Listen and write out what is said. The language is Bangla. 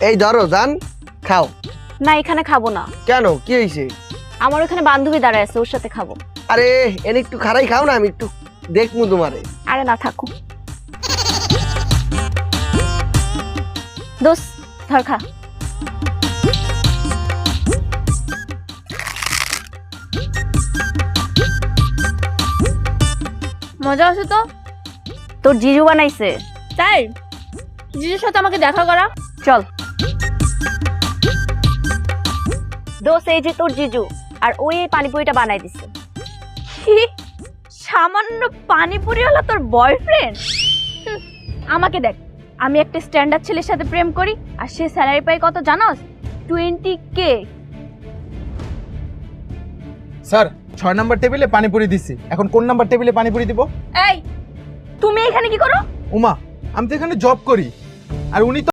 এই ধরো জান, খাও। না এখানে খাবো না, কেন, কি হয়েছে? আমার ওখানে বান্ধবী দাঁড়ায় আছে, ওর সাথে খাবো। আরে এনে একটু খারাই খাও না, আমি একটু দেখমু তোমারে। আরে না থাকো দোস্ত, ধর খা। মজা আছে তো? তোর জিজু বানাইছে। তাই? জিজুর সাথে আমাকে দেখা করা। চল দোস্ত, এই যে তোর জিজু, আর ওই এই পানিপুরিটা বানাই দিছে। কি? সামান্য পানিপুরি হলো তোর বয়ফ্রেন্ড? আমাকে দেখ, আমি একটা স্ট্যান্ডার্ড ছেলের সাথে প্রেম করি, আর সে স্যালারি পাই কত জানোস? 20K। স্যার 6 নম্বর টেবিলে পানিপুরি দিছি, এখন কোন নাম্বার টেবিলে পানিপুরি দিব? এই তুমি এখানে কি করো? উমা, আমি তো এখানে জব করি, আর উনি তো